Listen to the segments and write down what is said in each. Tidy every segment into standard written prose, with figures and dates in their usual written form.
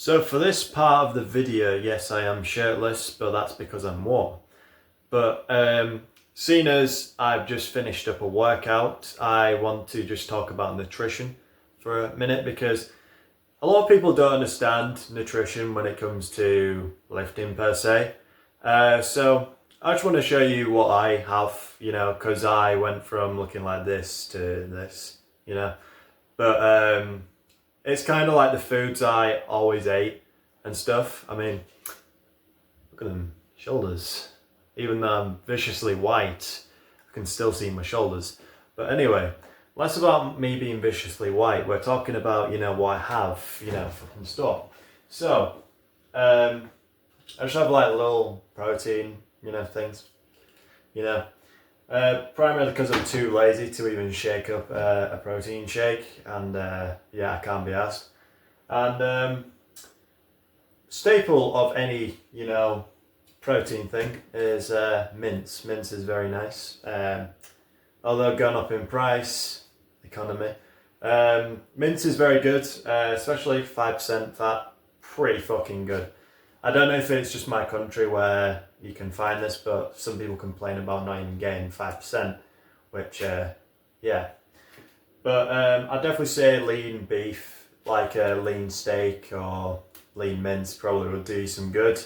So for this part of the video, yes, I am shirtless, but that's because I'm warm. But seeing as I've just finished up a workout, I want to just talk about nutrition for a minute because a lot of people don't understand nutrition when it comes to lifting per se. So I just want to show you what I have, because I went from looking like this to this. But it's kind of like the foods I always ate and stuff. I mean, look at them shoulders. Even though I'm viciously white, I can still see my shoulders. But anyway, less about me being viciously white. We're talking about, what I have, fucking stuff. So, I just have like little protein, things, primarily because I'm too lazy to even shake up a protein shake, and I can't be asked. And staple of any protein thing is mince. Mince is very nice. Although gone up in price, economy. Mince is very good, especially 5% fat. Pretty fucking good. I don't know if it's just my country where you can find this, but some people complain about not even getting 5%, which, yeah. But I'd definitely say lean beef, like a lean steak or lean mince, probably would do you some good.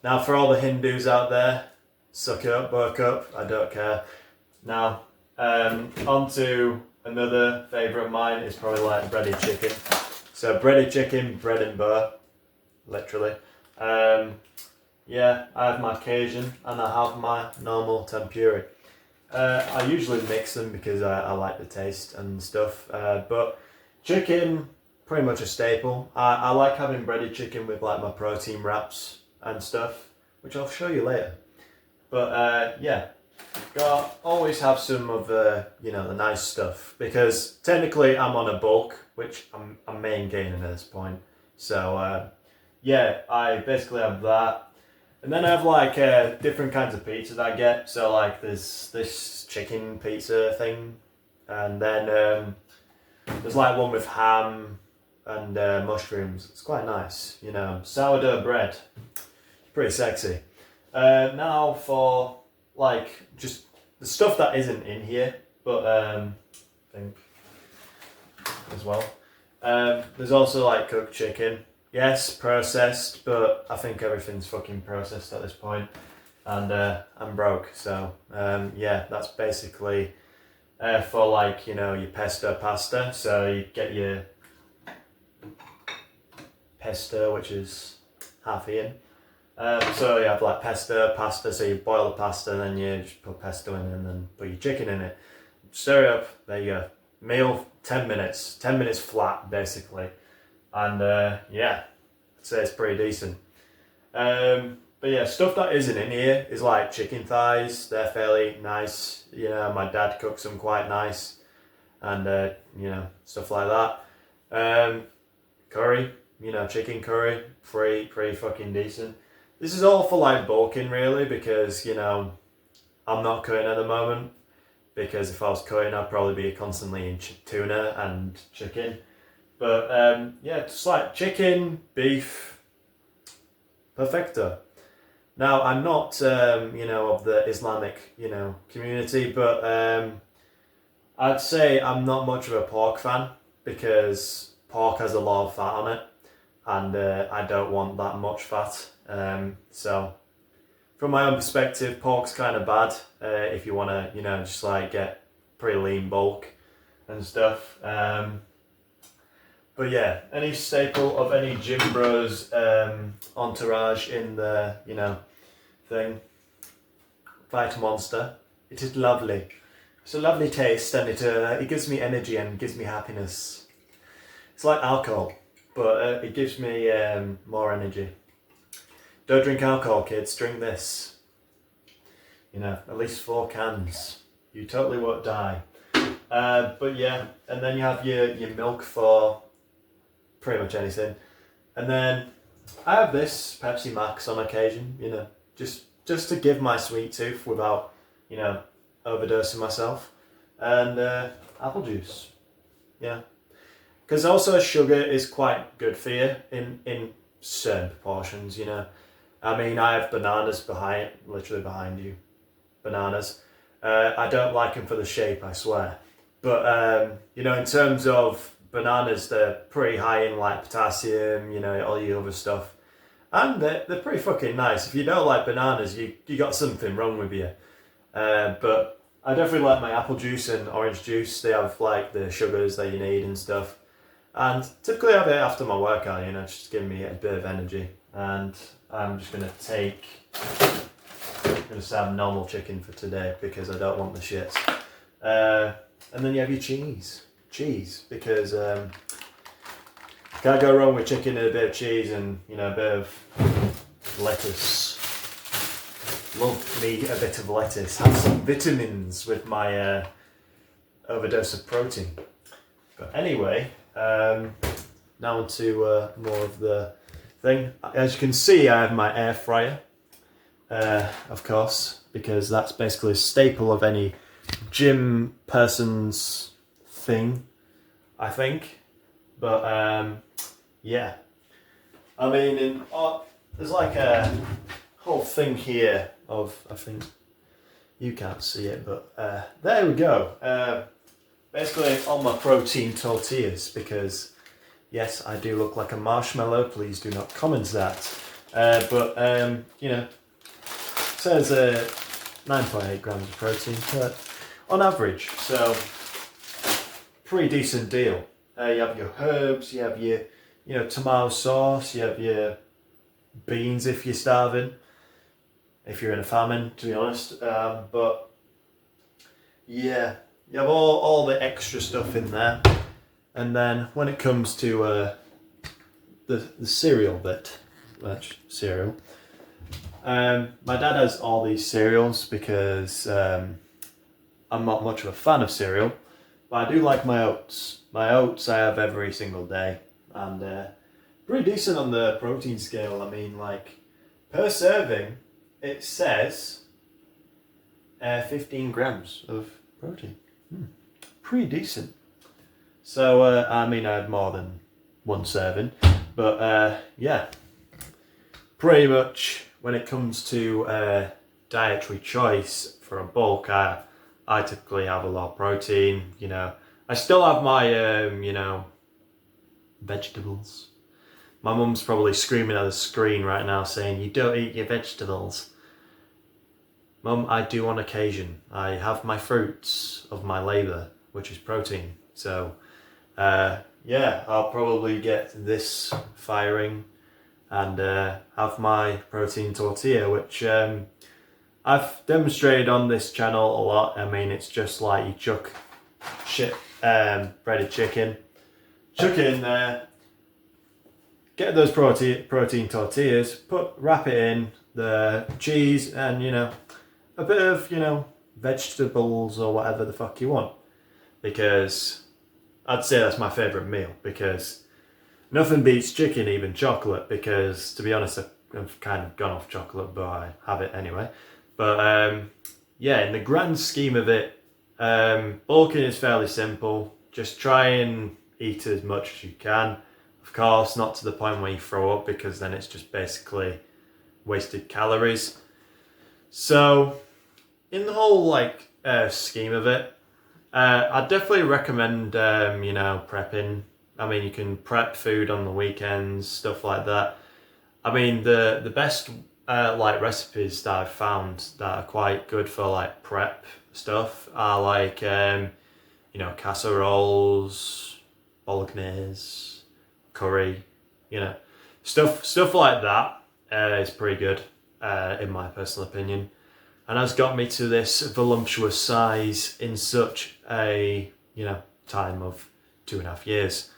Now, for all the Hindus out there, suck it up, buck up, I don't care. Now, on to another favourite of mine is probably like breaded chicken. So breaded chicken, bread and butter, literally. I have my Cajun and I have my normal tempura. I usually mix them because I like the taste and stuff. But chicken, pretty much a staple. I like having breaded chicken with like my protein wraps and stuff, which I'll show you later. But always have some of the nice stuff because technically I'm on a bulk, which I'm main gaining at this point. So I basically have that. And then I have like different kinds of pizzas I get. So like there's this chicken pizza thing, and then there's like one with ham and mushrooms. It's quite nice, sourdough bread. It's pretty sexy. Now for like just the stuff that isn't in here, but I think as well. There's also like cooked chicken. Yes, processed, but I think everything's fucking processed at this point, and I'm broke. So that's basically for like your pesto pasta. So you get your pesto, which is half eaten. So you have like pesto, pasta. So you boil the pasta, and then you just put pesto in, and then put your chicken in it. Stir it up. There you go. Meal 10 minutes. 10 minutes flat, basically. And I'd say it's pretty decent. But stuff that isn't in here is like chicken thighs. They're fairly nice. My dad cooks them quite nice, and stuff like that. Curry, chicken curry, pretty fucking decent. This is all for like bulking really, because I'm not cutting at the moment. Because if I was cutting, I'd probably be constantly eating tuna and chicken. But just like chicken, beef, perfecto. Now I'm not of the Islamic community, but I'd say I'm not much of a pork fan because pork has a lot of fat on it, and I don't want that much fat. So from my own perspective, pork's kind of bad if you want to just like get pretty lean bulk and stuff. But any staple of any gym bros entourage in the thing. Vita Monster. It is lovely. It's a lovely taste, and it gives me energy and gives me happiness. It's like alcohol, but it gives me more energy. Don't drink alcohol, kids. Drink this. At least 4 cans. You totally won't die. And then you have your milk for pretty much anything. And then I have this Pepsi Max on occasion, just to give my sweet tooth without, overdosing myself. And apple juice. Yeah. Because also sugar is quite good for you in certain proportions, you know. I mean, I have bananas literally behind you, bananas. I don't like them for the shape, I swear. But you know, in terms of bananas, they're pretty high in like potassium, you know, all your other stuff, and they're pretty fucking nice. If you don't like bananas, you got something wrong with you. But I definitely like my apple juice and orange juice. They have like the sugars that you need and stuff. And typically I have it after my workout, you know, just giving me a bit of energy. And I'm just gonna have normal chicken for today because I don't want the shits. And then you have your cheese, because can't go wrong with chicken and a bit of cheese and, you know, a bit of lettuce. Love me a bit of lettuce. Have some vitamins with my overdose of protein. But anyway, now on to more of the thing. As you can see, I have my air fryer, of course, because that's basically a staple of any gym person's thing, I think. But yeah, I mean, there's like a whole thing here of, I think you can't see it, but there we go. Basically all my protein tortillas, because yes, I do look like a marshmallow. Please do not comment that. But you know, it says 9.8 grams of protein on average, so pretty decent deal. You have your herbs, you have your, you know, tomato sauce, you have your beans if you're starving, if you're in a famine, to be honest. But yeah, you have all the extra stuff in there. And then when it comes to the cereal bit, cereal, my dad has all these cereals because I'm not much of a fan of cereal, but I do like my oats. My oats I have every single day, and pretty decent on the protein scale. I mean, like, per serving, it says 15 grams of protein. Pretty decent. So, I mean, I had more than one serving, but yeah, pretty much when it comes to dietary choice for a bulk, I typically have a lot of protein, you know. I still have my, you know, vegetables. My mum's probably screaming at the screen right now saying, "You don't eat your vegetables." Mum, I do on occasion. I have my fruits of my labour, which is protein. So, yeah, I'll probably get this firing and have my protein tortilla, which I've demonstrated on this channel a lot. I mean, it's just like you chuck breaded chicken, chuck it in there, get those protein tortillas, wrap it in the cheese and, you know, a bit of, you know, vegetables or whatever the fuck you want, because I'd say that's my favourite meal, because nothing beats chicken, even chocolate, because to be honest I've kind of gone off chocolate, but I have it anyway. But yeah, in the grand scheme of it, bulking is fairly simple. Just try and eat as much as you can. Of course, not to the point where you throw up, because then it's just basically wasted calories. So, in the whole like scheme of it, I'd definitely recommend you know, prepping. I mean, you can prep food on the weekends, stuff like that. I mean, the best like recipes that I've found that are quite good for like prep stuff are like you know, casseroles, bolognese, curry, you know, stuff like that is pretty good in my personal opinion, and has got me to this voluptuous size in such a, you know, time of 2.5 years.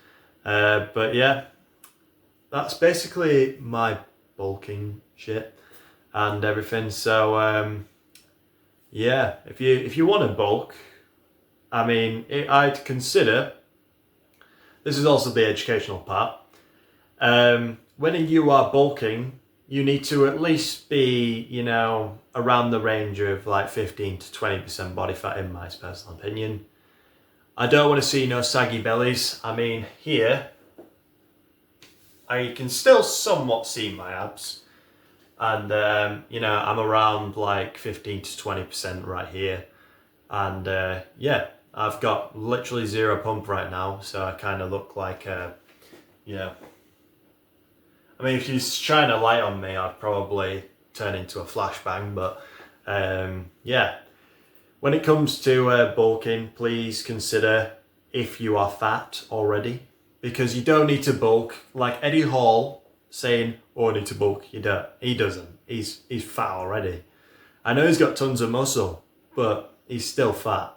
But yeah, that's basically my bulking shit and everything. So yeah, if you want to bulk, I mean, I'd consider, this is also the educational part, when you are bulking, you need to at least be, you know, around the range of like 15 to 20% body fat, in my personal opinion. I don't want to see no saggy bellies. I mean, here, I can still somewhat see my abs. And, I'm around like 15 to 20% right here. And I've got literally zero pump right now. So I kind of look like, I mean, if you shine a light on me, I'd probably turn into a flashbang. But when it comes to bulking, please consider if you are fat already, because you don't need to bulk. Like Eddie Hall saying, "Oh, I need to bulk." You don't. He doesn't. He's fat already. I know he's got tons of muscle, but he's still fat.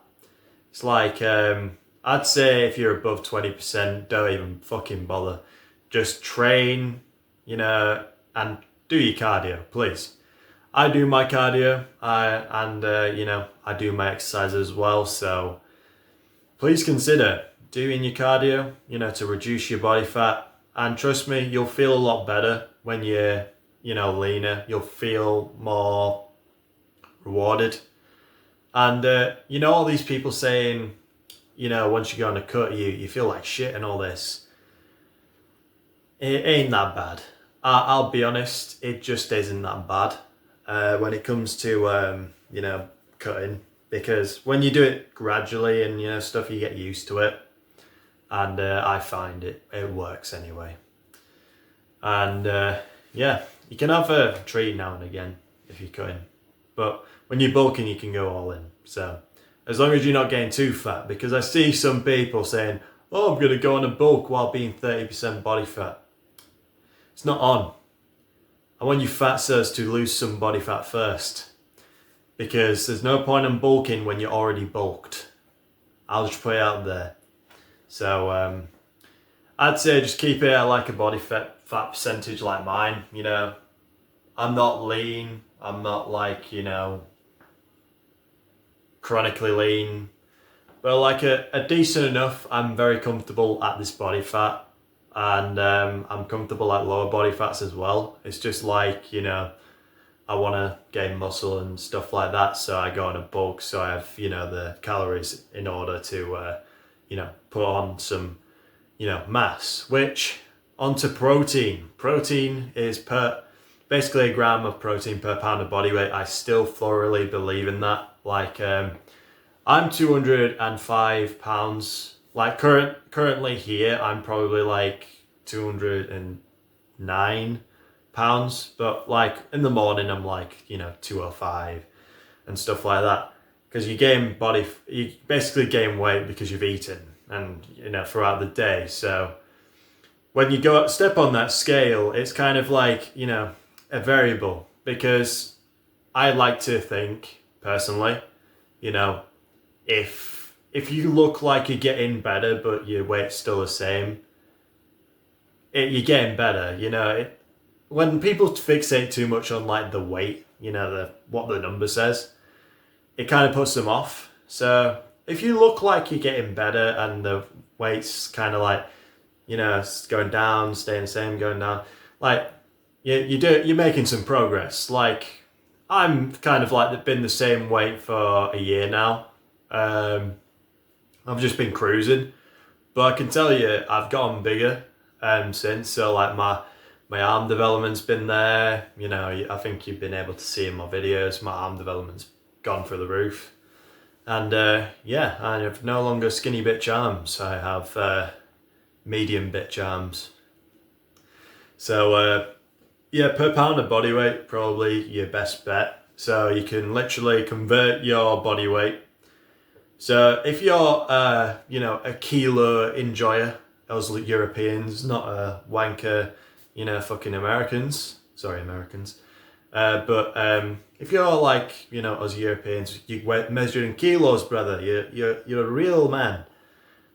It's like I'd say if you're above 20%, don't even fucking bother. Just train, and do your cardio, please. I do my cardio, I do my exercise as well. So please consider doing your cardio, to reduce your body fat. And trust me, you'll feel a lot better when you're, leaner. You'll feel more rewarded. And all these people saying, once you go on a cut, you feel like shit and all this. It ain't that bad. I'll be honest, it just isn't that bad when it comes to cutting, because when you do it gradually and stuff, you get used to it. And I find it works anyway. And you can have a treat now and again if you're cutting, but when you're bulking, you can go all in. So as long as you're not getting too fat, because I see some people saying, "Oh, I'm gonna go on a bulk while being 30% body fat." It's not on. I want you fat cells to lose some body fat first, because there's no point in bulking when you're already bulked. I'll just put it out there. So I'd say just keep it at like a body fat percentage like mine. I'm not lean. I'm not like, chronically lean, but like a decent enough. I'm very comfortable at this body fat, and I'm comfortable at lower body fats as well. It's just like, I want to gain muscle and stuff like that, so I go on a bulk, so I have, the calories in order to, put on some, mass. Which, onto protein. Protein is basically a gram of protein per pound of body weight. I still thoroughly believe in that. Like, I'm 205 pounds. Like, currently here, I'm probably like 209 pounds. But like in the morning, I'm like, 205 and stuff like that. Because you basically gain weight because you've eaten and, throughout the day. So when you step on that scale, it's kind of like, a variable, because I like to think personally, if you look like you're getting better but your weight's still the same, you're getting better. When people fixate too much on like the weight, what the number says, it kind of puts them off. So if you look like you're getting better and the weight's kind of like, it's going down, staying the same, going down, like you're making some progress. Like I'm kind of like been the same weight for a year now. I've just been cruising, but I can tell you I've gotten bigger since. So like my arm development's been there. I think you've been able to see in my videos, my arm development's gone through the roof. And I have no longer skinny bitch arms. I have medium bitch arms. So per pound of body weight, probably your best bet. So you can literally convert your body weight. So if you're a kilo enjoyer, those Europeans, not a wanker, fucking Americans. Sorry, Americans. But if you're like, us Europeans, you measured in kilos, brother. You're a real man.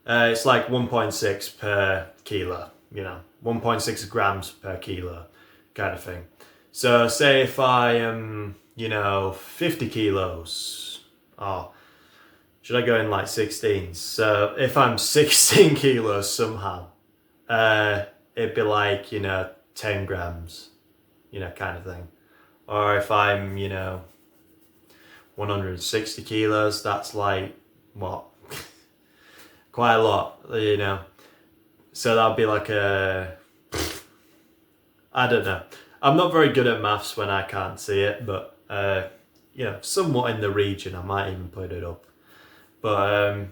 It's like 1.6 per kilo. 1.6 grams per kilo, kind of thing. So say if I am, 50 kilos, or should I go in like 16? So if I'm 16 kilos somehow, it'd be like, 10 grams, kind of thing. Or if I'm, 160 kilos, that's like, what? Quite a lot, So that'll be like I don't know. I'm not very good at maths when I can't see it, but you know, somewhat in the region. I might even put it up. But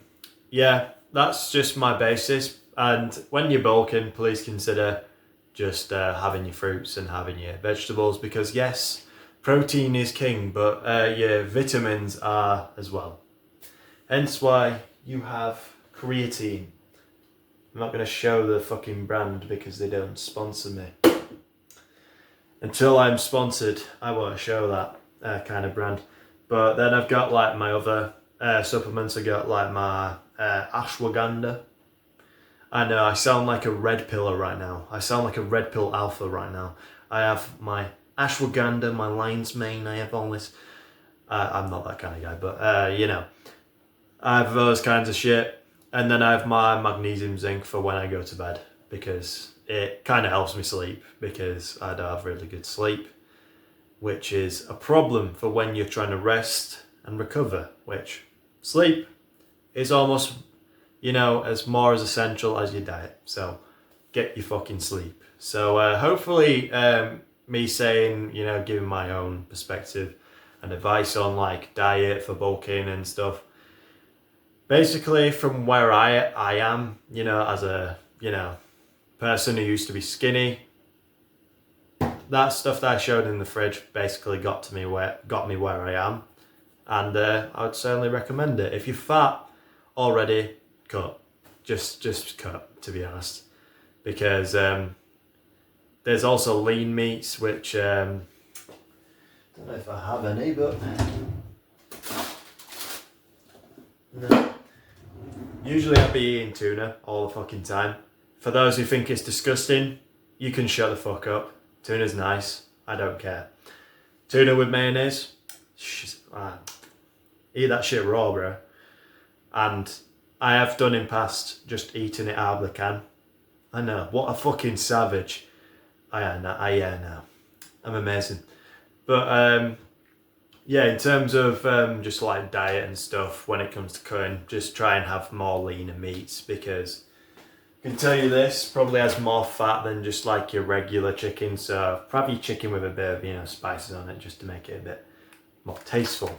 yeah, that's just my basis. And when you're bulking, please consider just having your fruits and having your vegetables, because yes, protein is king, but your vitamins are as well. Hence why you have creatine. I'm not going to show the fucking brand because they don't sponsor me. Until I'm sponsored, I won't show that kind of brand. But then I've got like my other supplements. I got like my ashwagandha. I know I sound like a red pillar right now. I sound like a red pill alpha right now. I have my ashwagandha, my lion's mane. I have all this. I'm not that kind of guy, but you know, I have those kinds of shit. And then I have my magnesium zinc for when I go to bed, because it kind of helps me sleep, because I don't have really good sleep, which is a problem for when you're trying to rest and recover, which sleep is almost, you know, as more as essential as your diet. So get your fucking sleep. So hopefully me saying, you know, giving my own perspective and advice on like diet for bulking and stuff, basically from where I am, you know, as a, you know, person who used to be skinny, that stuff that I showed in the fridge basically got me where I am, and I would certainly recommend it. If you're fat already, cut, just cut, to be honest, because there's also lean meats, which don't know if I have any, but no. Usually I'd be eating tuna all the fucking time. For those who think it's disgusting, you can shut the fuck up. Tuna's nice. I don't care. Tuna with mayonnaise, eat that shit raw, bro. And I have done in past just eating it out of the can. I know, what a fucking savage. I am now. I'm amazing. But yeah, in terms of just like diet and stuff, when it comes to cutting, just try and have more leaner meats, because I can tell you this, probably has more fat than just like your regular chicken. So probably chicken with a bit of, you know, spices on it, just to make it a bit more tasteful.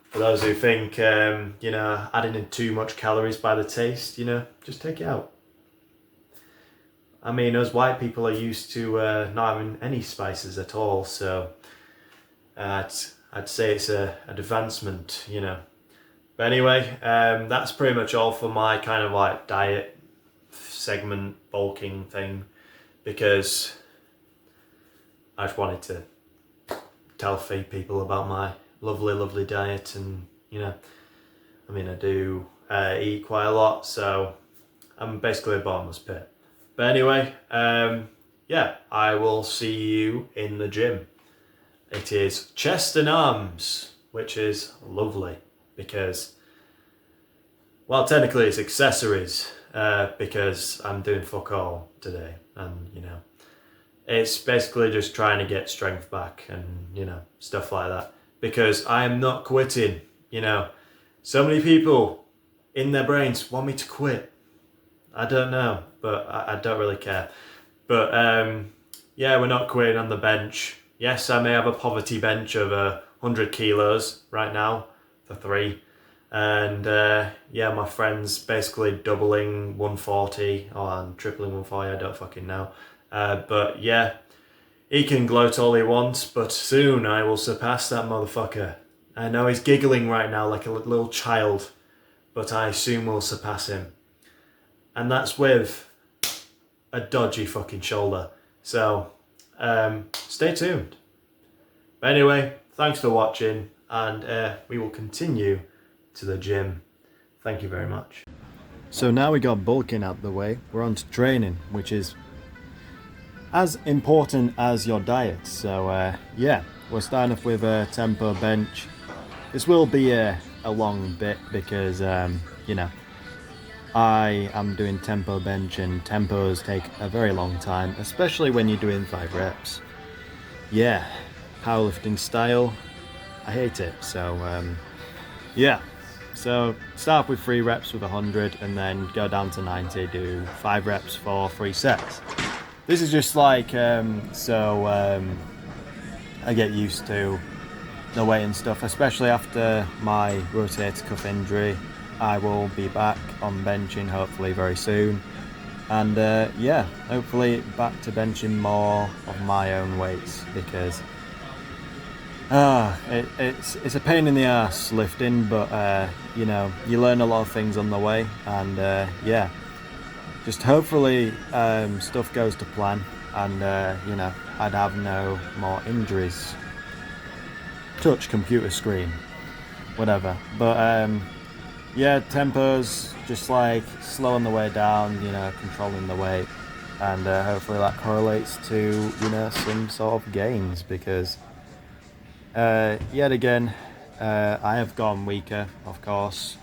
For those who think, you know, adding in too much calories by the taste, you know, just take it out. I mean, us white people are used to not having any spices at all, so I'd say it's an advancement, you know. But anyway, that's pretty much all for my kind of like diet segment bulking thing, because I just wanted to tell people about my lovely diet. And you know, I mean, I do eat quite a lot, so I'm basically a bottomless pit. But anyway, yeah, I will see you in the gym. It is chest and arms, which is lovely, because, well, technically it's accessories, because I'm doing fuck all today, and you know, it's basically just trying to get strength back and, you know, stuff like that, because I am not quitting. You know, so many people in their brains want me to quit. I don't know, but I don't really care. But yeah, we're not quitting on the bench. Yes, I may have a poverty bench of 100 kilos right now for 3. And yeah, my friend's basically doubling 140 or tripling 140, I don't fucking know. But yeah, he can gloat all he wants, but soon I will surpass that motherfucker. I know he's giggling right now like a little child, but I soon will surpass him. And that's with a dodgy fucking shoulder. So stay tuned. But anyway, thanks for watching, and we will continue to the gym. Thank you very much. So now we got bulking out the way, we're on to training, which is as important as your diet. So yeah, we're starting off with a tempo bench. This will be a long bit because you know, I am doing tempo bench, and tempos take a very long time, especially when you're doing 5 reps. Yeah, powerlifting style, I hate it. So yeah, so start with 3 reps with 100 and then go down to 90, do 5 reps for 3 sets. this is just like so I get used to the weight and stuff, especially after my rotator cuff injury. I will be back on benching hopefully very soon, and yeah, hopefully back to benching more of my own weights, because it's a pain in the ass lifting, but you know, you learn a lot of things on the way, and yeah, just hopefully stuff goes to plan, and you know, I'd have no more injuries. Touch computer screen, whatever. But yeah, tempo's just like slow on the way down, you know, controlling the weight, and hopefully that correlates to, you know, some sort of gains, because yet again I have gone weaker, of course.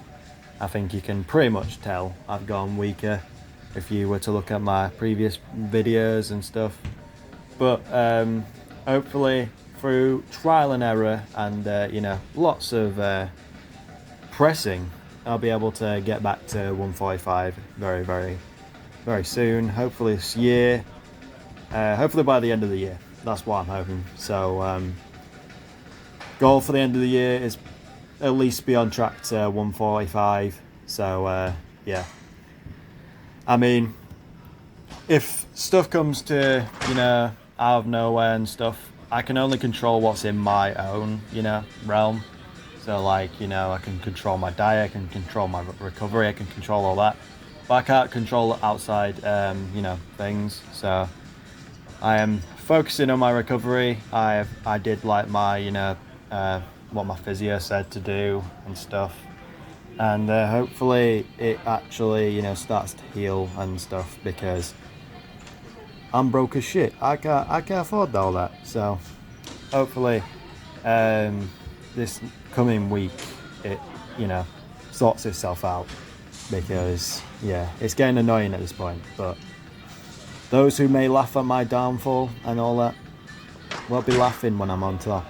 I think you can pretty much tell I've gone weaker if you were to look at my previous videos and stuff, but hopefully through trial and error and you know, lots of pressing, I'll be able to get back to 145 very, very, very soon. Hopefully this year, hopefully by the end of the year. That's what I'm hoping. So goal for the end of the year is at least be on track to 145. So yeah, I mean, if stuff comes to, you know, out of nowhere and stuff, I can only control what's in my own, you know, realm. So like, you know, I can control my diet, I can control my recovery, I can control all that, but I can't control outside, you know, things. So I am focusing on my recovery. I did like my, you know, what my physio said to do and stuff, and hopefully it actually, you know, starts to heal and stuff, because I'm broke as shit. I can't afford all that. So hopefully this coming week it, you know, sorts itself out, because yeah, it's getting annoying at this point. But those who may laugh at my downfall and all that will be laughing when I'm on top.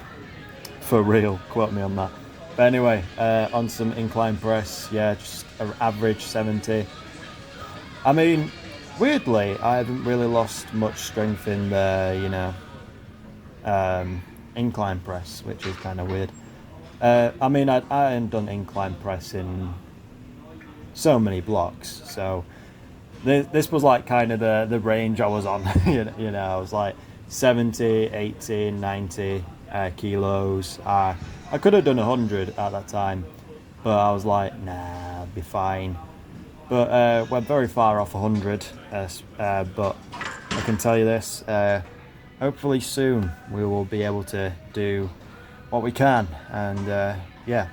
For real, quote me on that. But anyway, on some incline press, yeah, just an average 70. I mean, weirdly, I haven't really lost much strength in the, you know, incline press, which is kind of weird. I mean, I hadn't done incline press in so many blocks, so this was like kind of the range I was on. You know, I was like 70, 80, 90 kilos. I could have done 100 at that time, but I was like, nah, I'll be fine. But we're very far off 100, but I can tell you this, hopefully soon we will be able to do what we can, and yeah,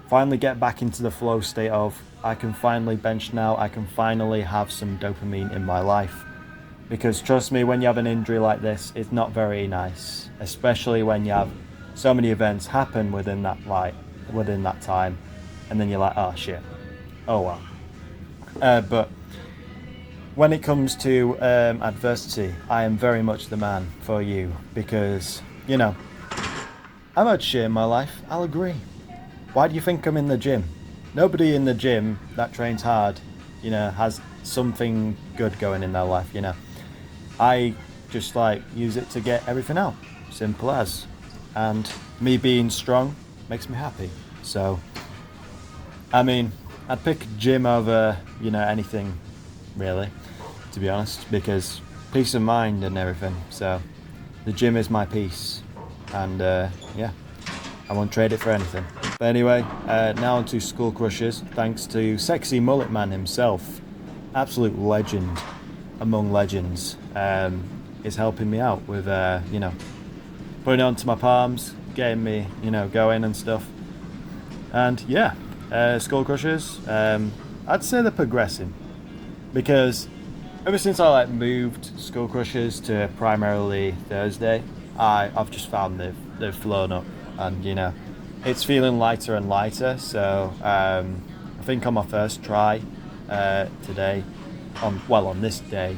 finally get back into the flow state of, I can finally bench now, I can finally have some dopamine in my life. Because trust me, when you have an injury like this, it's not very nice, especially when you have so many events happen within that time, and then you're like, oh shit, oh well. But when it comes to adversity, I am very much the man for you, because, you know, I've had shit in my life, I'll agree. Why do you think I'm in the gym? Nobody in the gym that trains hard, you know, has something good going in their life, you know. I just like use it to get everything out, simple as. And me being strong makes me happy. So, I mean, I'd pick gym over, you know, anything really, to be honest, because peace of mind and everything. So the gym is my peace, and yeah, I won't trade it for anything. But anyway, now on to Skull Crushers. Thanks to Sexy Mullet Man himself, absolute legend among legends, is helping me out with, you know, putting it onto my palms, getting me, you know, going and stuff. And yeah, Skull Crushers, I'd say they're progressing, because ever since I like moved Skull Crushers to primarily Thursday, I've just found they've flown up, and you know, it's feeling lighter and lighter. So I think on my first try today, on this day,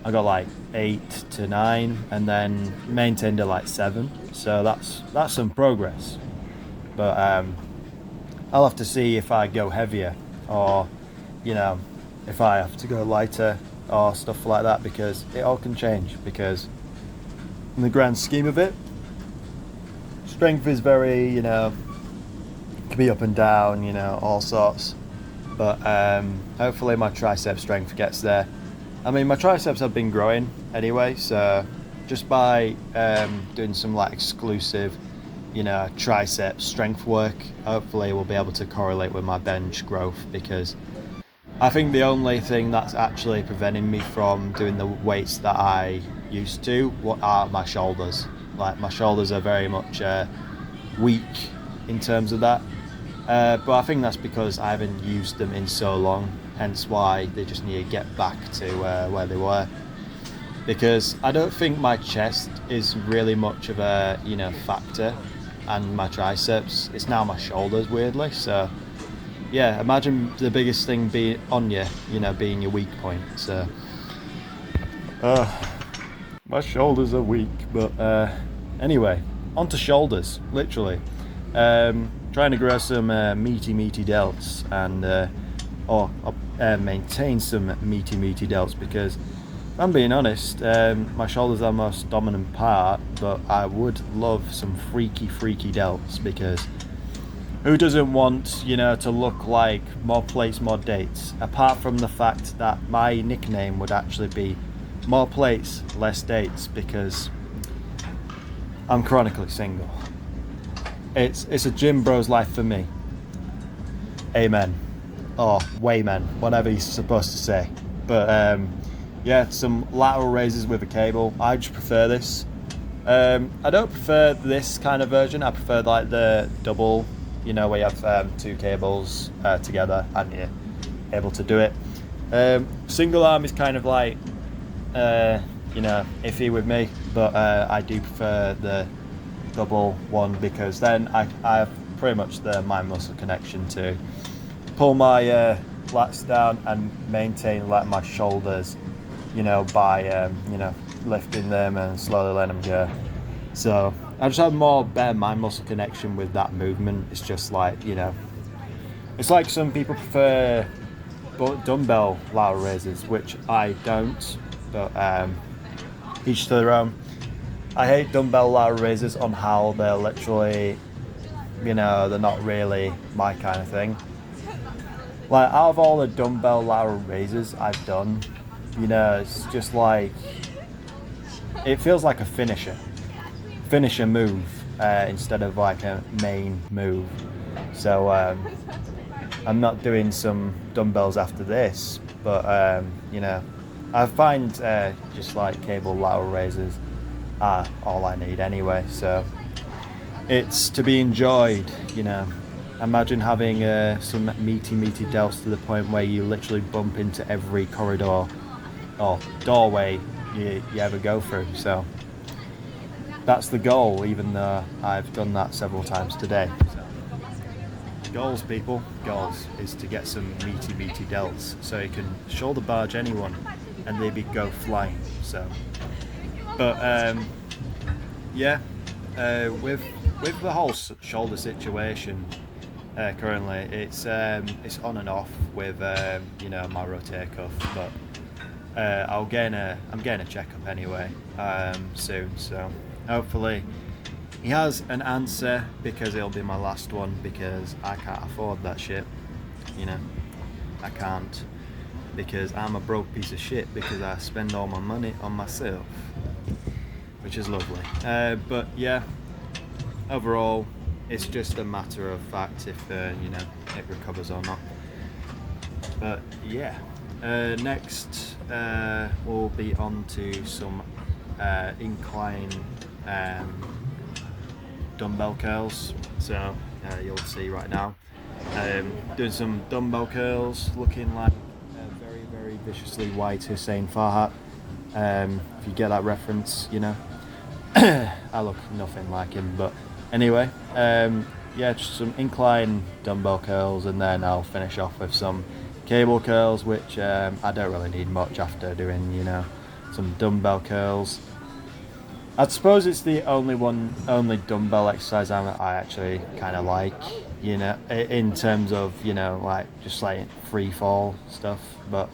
I got like 8 to 9, and then maintained at like 7. So that's some progress. But I'll have to see if I go heavier, or you know, if I have to go lighter. or stuff like that, because it all can change. Because in the grand scheme of it, strength is very, can be up and down, all sorts. But hopefully my tricep strength gets there. I mean, my triceps have been growing anyway, so just by doing some like exclusive, tricep strength work, hopefully we'll be able to correlate with my bench growth, because I think the only thing that's actually preventing me from doing the weights that I used to are my shoulders. Like, my shoulders are very much weak in terms of that. But I think that's because I haven't used them in so long, hence why they just need to get back to where they were. Because I don't think my chest is really much of a factor, and my triceps. It's now my shoulders, weirdly. So yeah, imagine the biggest thing being on you, being your weak point. So my shoulders are weak, but anyway, onto shoulders, literally. Trying to grow some meaty delts, and maintain some meaty delts, because if I'm being honest, my shoulders are the most dominant part, but I would love some freaky delts, because who doesn't want, to look like more plates, more dates? Apart from the fact that my nickname would actually be more plates, less dates, because I'm chronically single. It's a gym bro's life for me. Amen. Or wayman, whatever you're supposed to say. But yeah, some lateral raises with a cable. I just prefer this. I don't prefer this kind of version. I prefer like the double, where you have two cables together and you're able to do it. Single arm is kind of like, iffy with me, but I do prefer the double one, because then I have pretty much the mind muscle connection to pull my lats down and maintain like my shoulders, by lifting them and slowly letting them go. So I just have better mind muscle connection with that movement. It's just like, it's like some people prefer dumbbell lateral raises, which I don't, but each to their own. I hate dumbbell lateral raises on how they're literally, they're not really my kind of thing. Like, out of all the dumbbell lateral raises I've done, it's just like, it feels like a finisher move instead of like a main move. So I'm not doing some dumbbells after this, but I find just like cable lateral raises are all I need anyway, so it's to be enjoyed. Imagine having some meaty delts to the point where you literally bump into every corridor or doorway you ever go through. So that's the goal, even though I've done that several times today. So, goals, people, goals is to get some meaty delts, so you can shoulder barge anyone and they go flying. So, but yeah, with the whole shoulder situation currently, it's on and off with my rotator cuff, but I'm getting a checkup anyway soon, so hopefully he has an answer, because it'll be my last one, because I can't afford that shit. I can't, because I'm a broke piece of shit, because I spend all my money on myself, which is lovely. But yeah, overall, it's just a matter of fact if it recovers or not. But yeah, next we'll be on to some incline dumbbell curls. So you'll see right now, doing some dumbbell curls, looking like a very viciously white Hussein Farhat. If you get that reference, I look nothing like him, but anyway, yeah, just some incline dumbbell curls, and then I'll finish off with some cable curls, which I don't really need much after doing, some dumbbell curls. I suppose it's the only dumbbell exercise I actually kind of like, in terms of, like just like free fall stuff. But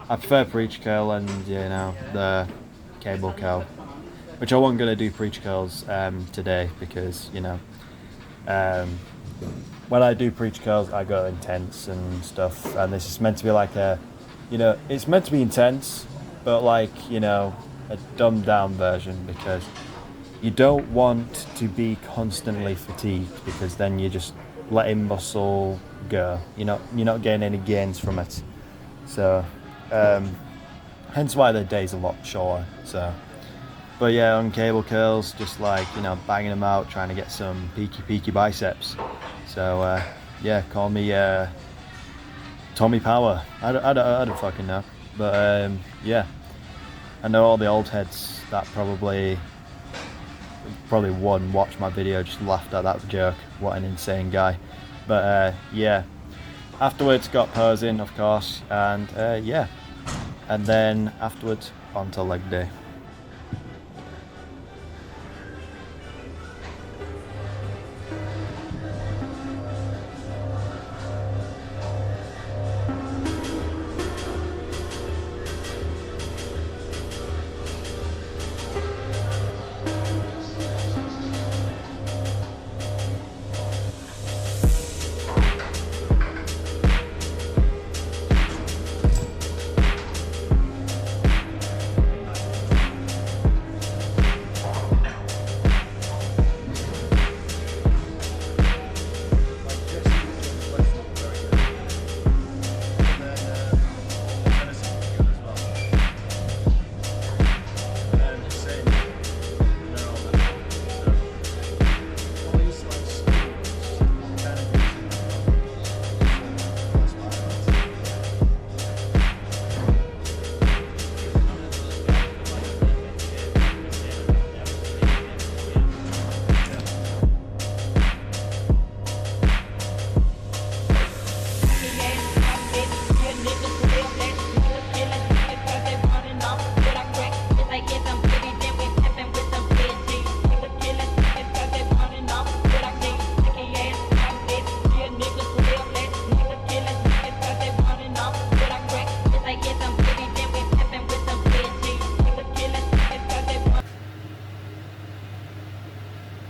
I prefer preacher curl and the cable curl, which I wasn't gonna do preacher curls today because when I do preacher curls I go intense and stuff, and this is meant to be like it's meant to be intense, but like a dumbed down version, because you don't want to be constantly fatigued, because then you're just letting muscle go. You're not getting any gains from it. So hence why the day's a lot shorter. So, but yeah, on cable curls, just like banging them out, trying to get some peaky biceps. So yeah, call me Tommy Power. I don't fucking know, but yeah, I know all the old heads that probably wouldn't watch my video just laughed at that joke. What an insane guy. But yeah, afterwards got posing, of course, and yeah, and then afterwards on to leg day.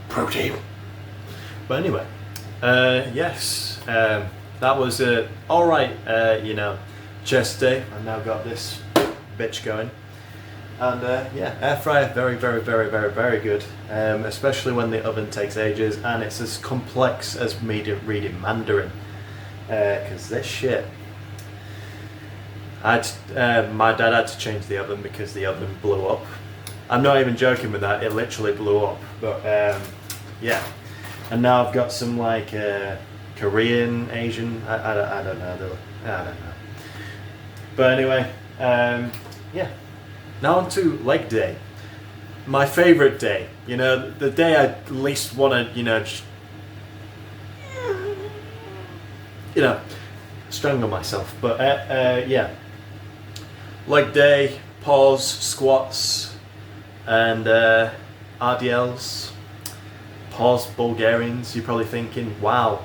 Protein. But anyway, yes, that was alright, chest day. I've now got this bitch going. And yeah, air fryer, very, very, very, very, very good. Especially when the oven takes ages and it's as complex as me reading Mandarin. Because this shit, my dad had to change the oven because the oven blew up. I'm not even joking with that, it literally blew up. But yeah, and now I've got some like Korean, Asian, I don't know, I don't know. But anyway, yeah, now on to leg day. My favourite day, the day I least want to, strangle myself. But yeah, leg day, pause, squats, and RDLs. Pause Bulgarians. You're probably thinking, wow,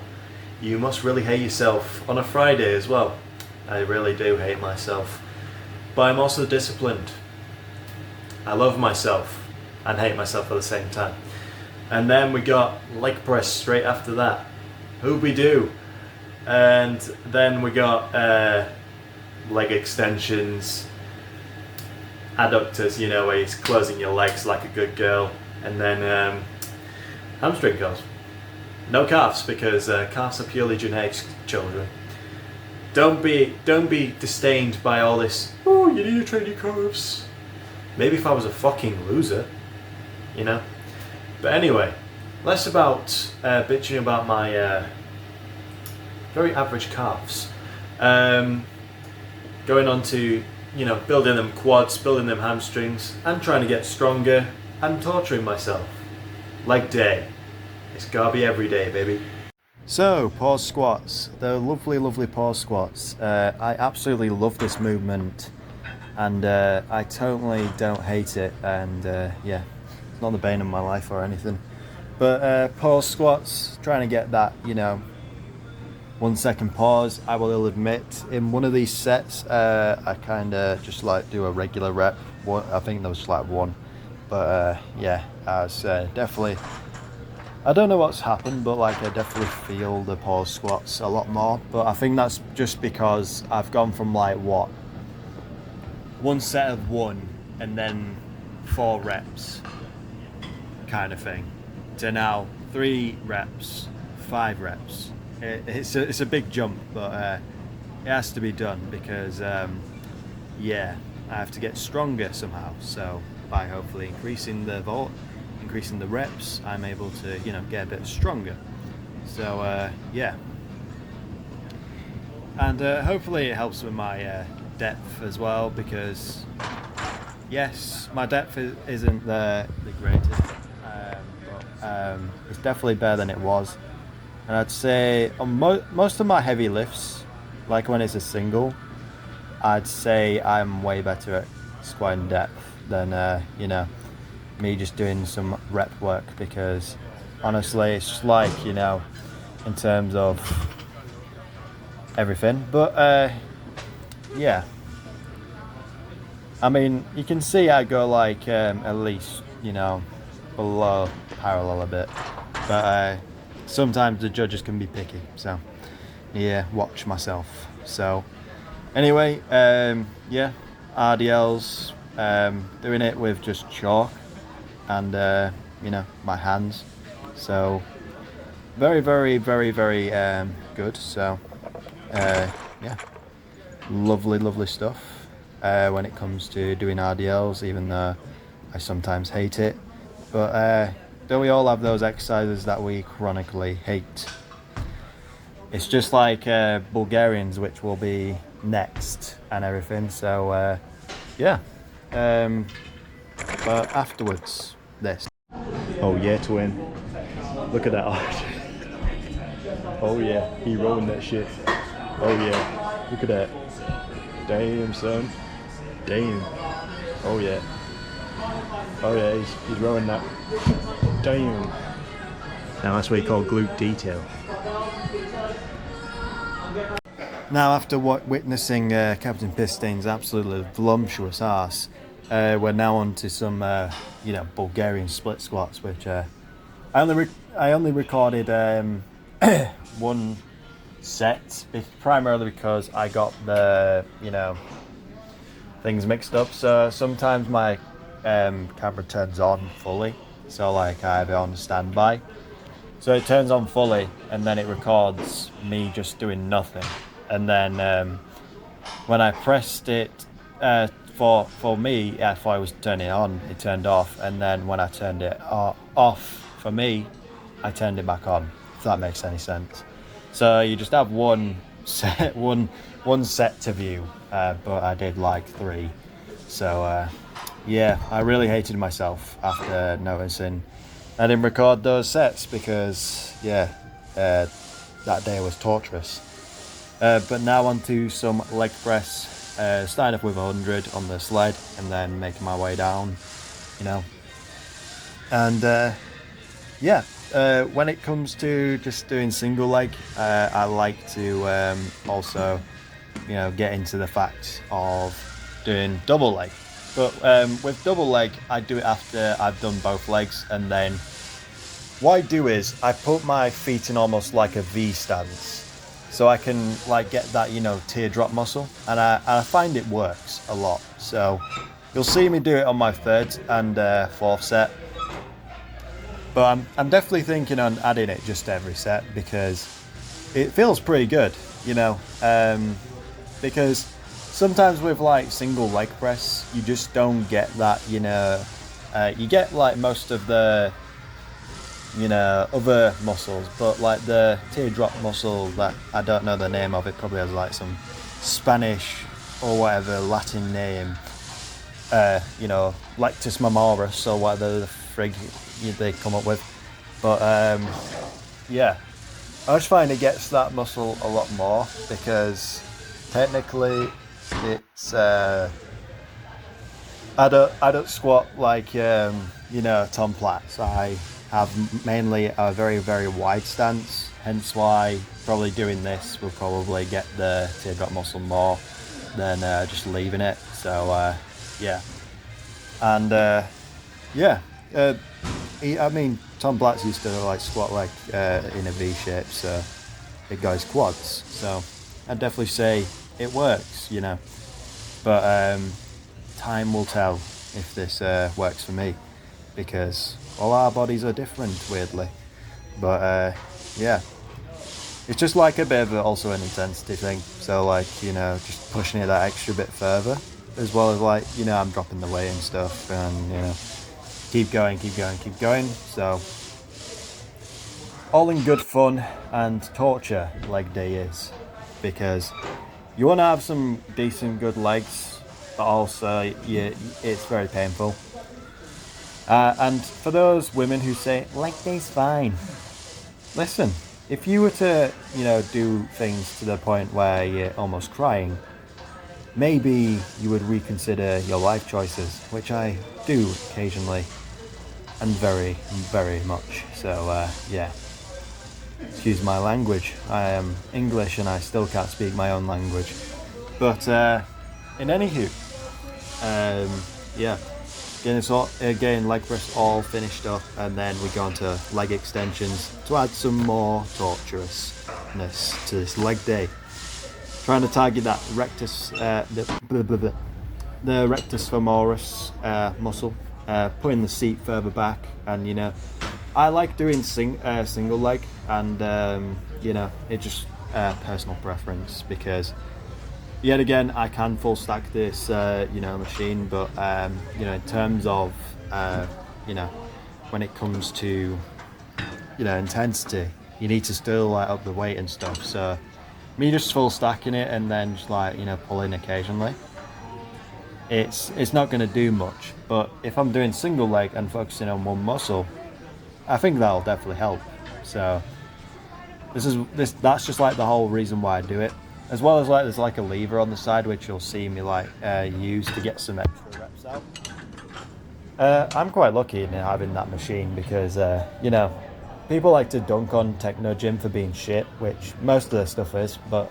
you must really hate yourself on a Friday as well. I really do hate myself, but I'm also disciplined. I love myself and hate myself at the same time. And then we got leg press straight after that. Who'd we do? And then we got leg extensions, adductors, where you're closing your legs like a good girl, and then hamstring curls. No calves, because calves are purely genetic, children. Don't be disdained by all this, oh, you need to train your calves. Maybe if I was a fucking loser, But anyway, less about bitching about my very average calves. Going on to, building them quads, building them hamstrings, and trying to get stronger, and torturing myself. Leg day. It's gotta be every day, baby. So, pause squats. The lovely, lovely pause squats. I absolutely love this movement, and I totally don't hate it, and yeah, it's not the bane of my life or anything. But pause squats, trying to get that, 1 second pause. I will admit, in one of these sets, I kind of just like do a regular rep. I think there was like one, but yeah, I was definitely. I don't know what's happened, but like I definitely feel the pause squats a lot more. But I think that's just because I've gone from like what, one set of 1 and then 4 reps kind of thing, to now 3 reps, 5 reps. It's a big jump, but it has to be done because yeah, I have to get stronger somehow. So by hopefully increasing the reps, I'm able to, you know, get a bit stronger. So yeah, and hopefully it helps with my depth as well, because yes, my depth isn't the greatest, but it's definitely better than it was. And I'd say on most of my heavy lifts, like when it's a single, I'd say I'm way better at squatting depth than you know, me just doing some rep work, because honestly it's just like, you know, in terms of everything. But yeah, I mean, you can see I go like at least, you know, below parallel a bit, but sometimes the judges can be picky, so yeah, watch myself. So anyway, yeah, RDLs, doing it with just chalk and you know, my hands, so very good. So yeah, lovely stuff when it comes to doing RDLs, even though I sometimes hate it. But don't we all have those exercises that we chronically hate? It's just like Bulgarians, which will be next and everything. So yeah, but afterwards, this. Oh yeah, twin. Look at that art. Oh yeah, he rolling that shit. Oh yeah, look at that. Damn, son. Damn. Oh yeah. Oh yeah, he's rowing that. Damn. Now that's what you call glute detail. Now, after witnessing Captain Pistain's absolutely voluptuous arse, we're now on to some, you know, Bulgarian split squats, which I only recorded one set, primarily because I got the, you know, things mixed up. So sometimes my camera turns on fully, so like I have it on standby. So it turns on fully, and then it records me just doing nothing. And then when I pressed it, for me, if I was turning it on, it turned off. And then when I turned it off, for me, I turned it back on, if that makes any sense. So you just have one set, one set to view, but I did like 3. So yeah, I really hated myself after noticing I didn't record those sets, because yeah, that day was torturous. But now on to some leg press, starting off with 100 on the sled and then making my way down, you know. And yeah, when it comes to just doing single leg, I like to also, you know, get into the fact of doing double leg. But with double leg, I do it after I've done both legs, and then what I do is I put my feet in almost like a V stance, so I can like get that, you know, teardrop muscle, and I find it works a lot. So you'll see me do it on my 3rd and 4th set, but I'm definitely thinking on adding it just every set, because it feels pretty good, you know, because sometimes with like single leg press, you just don't get that, you know, you get like most of the, you know, other muscles, but like the teardrop muscle, that I don't know the name of it, probably has like some Spanish or whatever Latin name, you know, Lectus Mamoris or whatever the frig they come up with. But yeah, I just find it gets that muscle a lot more, because technically it's I don't squat like you know, Tom Platz. I have mainly a very wide stance, hence why probably doing this will probably get the teardrop muscle more than just leaving it. So yeah, and yeah, I mean, Tom Blatz used to like squat like in a V shape, so big guy's quads. So I'd definitely say it works, you know. But time will tell if this works for me, because all our bodies are different, weirdly. But yeah, it's just like a bit of also an intensity thing. So like, you know, just pushing it that extra bit further, as well as like, you know, I'm dropping the weight and stuff, and you know, keep going. So all in good fun and torture leg day is, because you want to have some decent good legs, but also it's very painful. And for those women who say leg day's fine, listen, if you were to, you know, do things to the point where you're almost crying, maybe you would reconsider your life choices, which I do occasionally, and very, very much. So yeah, excuse my language. I am English and I still can't speak my own language. But in anywho, yeah, again, leg press all finished up, and then we go on to leg extensions to add some more torturousness to this leg day. Trying to target that rectus, the rectus femoris muscle, putting the seat further back, and you know, I like doing single leg, and you know, it just personal preference, because yet again, I can full stack this, you know, machine, but you know, in terms of, you know, when it comes to, you know, intensity, you need to still up the weight and stuff. So me just full stacking it and then just like, you know, pulling occasionally, it's not going to do much. But if I'm doing single leg and focusing on one muscle, I think that'll definitely help. So that's just like the whole reason why I do it. As well as like there's like a lever on the side which you'll see me like use to get some extra reps out. I'm quite lucky in having that machine, because you know, people like to dunk on Techno Gym for being shit, which most of their stuff is, but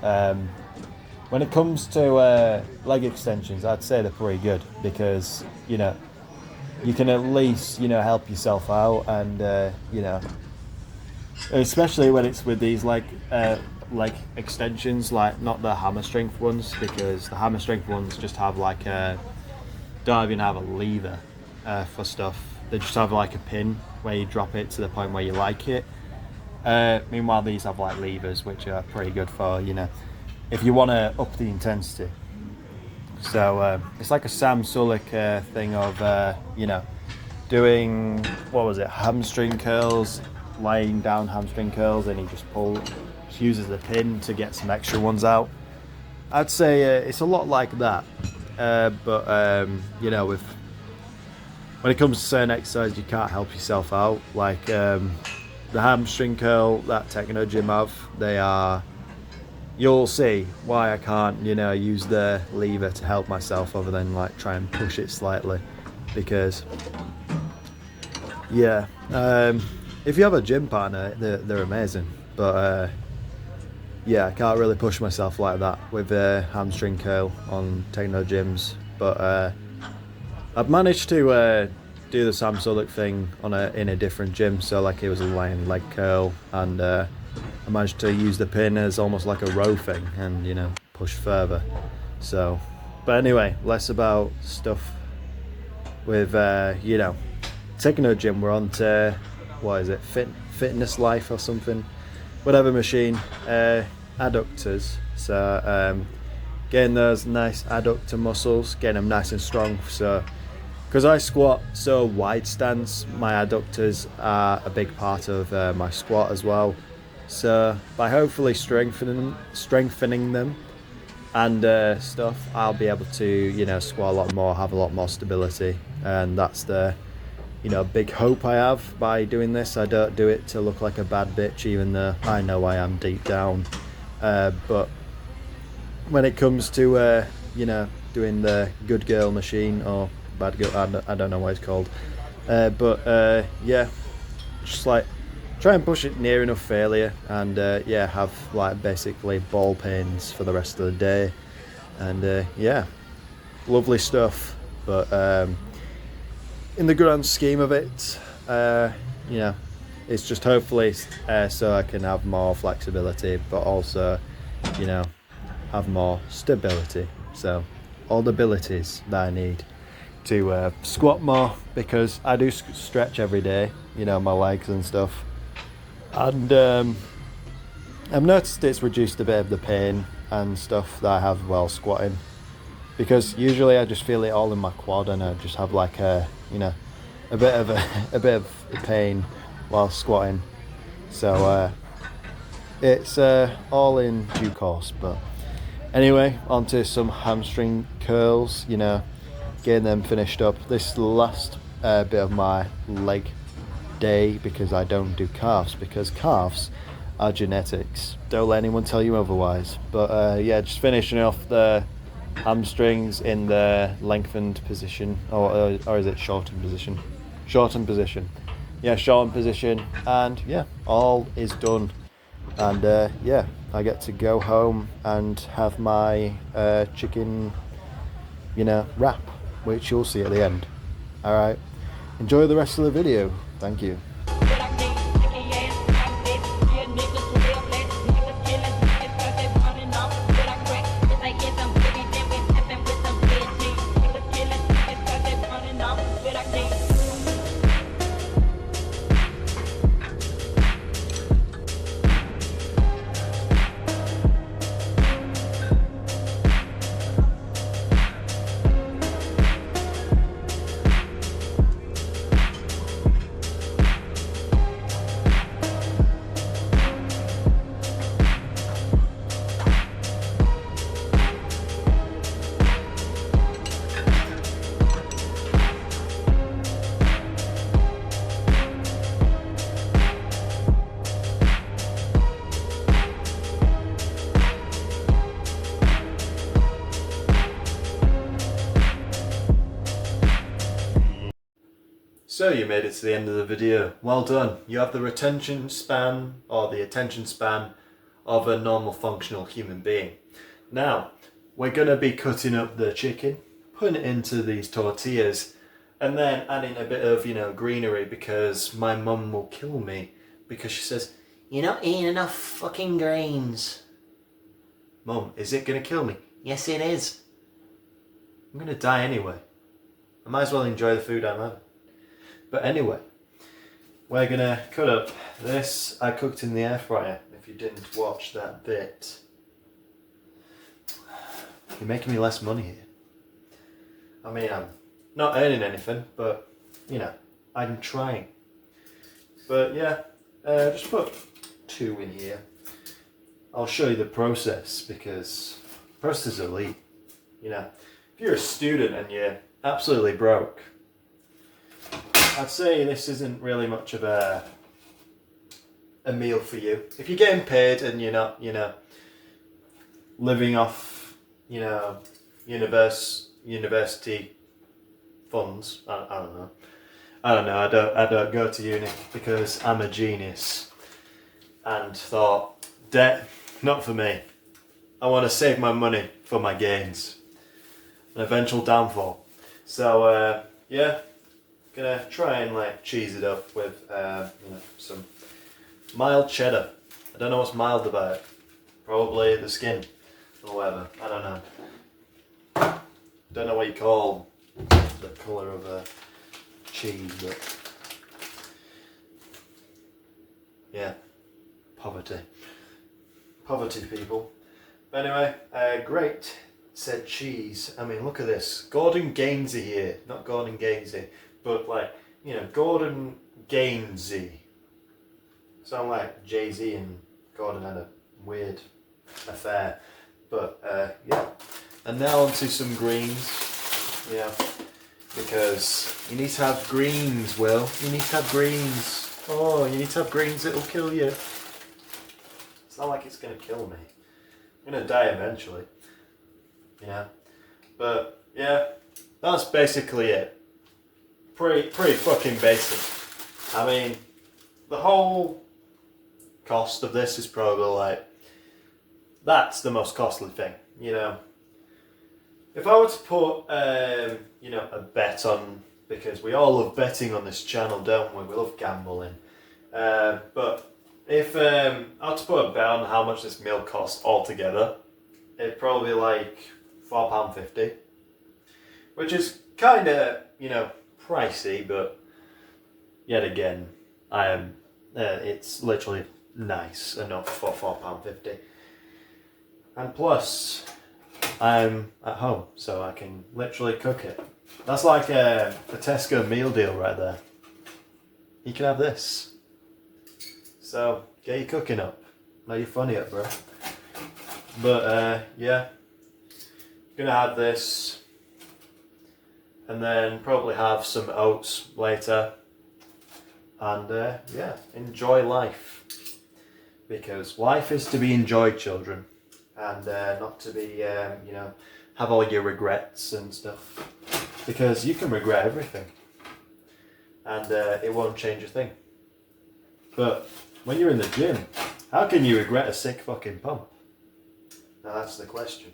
when it comes to leg extensions, I'd say they're pretty good, because you know, you can at least, you know, help yourself out, and you know, especially when it's with these like leg extensions, like not the hammer strength ones, because the hammer strength ones just have like don't even have a lever for stuff. They just have like a pin where you drop it to the point where you like it. Meanwhile, these have like levers, which are pretty good for, you know, if you want to up the intensity. So it's like a Sam Sulek thing of you know, doing, what was it, hamstring curls, laying down hamstring curls, and he just uses the pin to get some extra ones out. I'd say it's a lot like that, but you know, when it comes to certain exercises, you can't help yourself out. Like the hamstring curl that Techno Gym have, you'll see why I can't, you know, use the lever to help myself, other than like try and push it slightly, because yeah, if you have a gym partner, they're amazing, but yeah, I can't really push myself like that with a hamstring curl on Techno Gyms. But I've managed to do the Sam Sulek thing in a different gym. So like, it was a lying leg curl, and I managed to use the pin as almost like a row thing, and you know, push further. So, but anyway, less about stuff with you know, Techno Gym. We're on to, what is it, Fitness Life or something, whatever machine, adductors. So getting those nice adductor muscles, getting them nice and strong. So because I squat so wide stance, my adductors are a big part of my squat as well. So by hopefully strengthening them and stuff, I'll be able to, you know, squat a lot more, have a lot more stability, and that's the, you know, big hope I have by doing this. I don't do it to look like a bad bitch, even though I know I am deep down. But when it comes to, you know, doing the good girl machine, or bad girl, I don't know what it's called. But yeah, just like try and push it near enough failure, and yeah, have like basically ball pains for the rest of the day. And yeah, lovely stuff. But in the grand scheme of it, you know, it's just hopefully so I can have more flexibility, but also, you know, have more stability. So all the abilities that I need to squat more, because I do stretch every day, you know, my legs and stuff. And I've noticed it's reduced a bit of the pain and stuff that I have while squatting, because usually I just feel it all in my quad, and I just have like a, you know, a bit of a bit of pain while squatting. So it's all in due course. But anyway, onto some hamstring curls, you know, getting them finished up. This is the last bit of my leg day, because I don't do calves, because calves are genetics. Don't let anyone tell you otherwise. But yeah, just finishing off the hamstrings in the lengthened position, or is it shortened position? Shortened position. Yeah, shortened position, and yeah, all is done. And yeah, I get to go home and have my chicken, you know, wrap, which you'll see at the end. All right, enjoy the rest of the video. Thank you. So you made it to the end of the video. Well done. You have the retention span, or the attention span, of a normal functional human being. Now, we're going to be cutting up the chicken, putting it into these tortillas, and then adding a bit of, you know, greenery, because my mum will kill me, because she says, "You're not eating enough fucking greens." Mum, is it going to kill me? Yes, it is. I'm going to die anyway. I might as well enjoy the food I'm having. But anyway, we're gonna cut up this. I cooked in the air fryer, if you didn't watch that bit. You're making me less money here. I mean, I'm not earning anything, but, you know, I'm trying. But yeah, just put 2 in here. I'll show you the process, because the process is elite. You know, if you're a student and you're absolutely broke, I'd say this isn't really much of a meal for you. If you're getting paid and you're not, you know, living off, you know, university funds. I don't know. I don't go to uni because I'm a genius, and thought, debt, not for me. I want to save my money for my gains, an eventual downfall. So yeah. Gonna try and like cheese it up with you know, some mild cheddar. I don't know what's mild about it. Probably the skin or whatever. I don't know. Don't know what you call the colour of a cheese, but yeah, poverty, people. But anyway, great said cheese. I mean, look at this. Gordon Gainsey here, not Gordon Gainsey. But like, you know, Gordon Gainsey. Sound like Jay-Z and Gordon had a weird affair. But yeah. And now onto some greens. Yeah. Because you need to have greens, Will. You need to have greens. Oh, you need to have greens, it'll kill you. It's not like it's gonna kill me. I'm gonna die eventually. Yeah. But yeah, that's basically it. Pretty fucking basic. I mean, the whole cost of this is probably like, that's the most costly thing, you know. If I were to put, you know, a bet on, because we all love betting on this channel, don't we? We love gambling. But if I were to put a bet on how much this meal costs altogether, it'd probably be like £4.50, which is kind of, you know, pricey, but yet again, it's literally nice enough for £4.50. And plus, I'm at home, so I can literally cook it. That's like a Tesco meal deal right there. You can have this. So, get your cooking up. Now you're funny up, bro. But, yeah. Gonna have this. And then probably have some oats later. And, yeah, enjoy life. Because life is to be enjoyed, children. And not to be, you know, have all your regrets and stuff. Because you can regret everything. And it won't change a thing. But when you're in the gym, how can you regret a sick fucking pump? Now that's the question.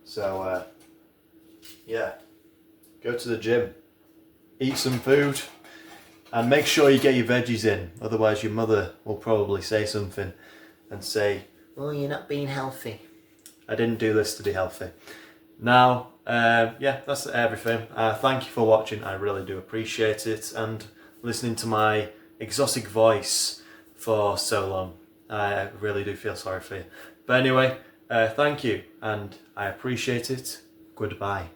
So, yeah. Go to the gym. Eat some food. And make sure you get your veggies in. Otherwise your mother will probably say something. And say, oh, you're not being healthy. I didn't do this to be healthy. Now, yeah, that's everything. Thank you for watching. I really do appreciate it. And listening to my exotic voice for so long. I really do feel sorry for you. But anyway, thank you. And I appreciate it. Goodbye.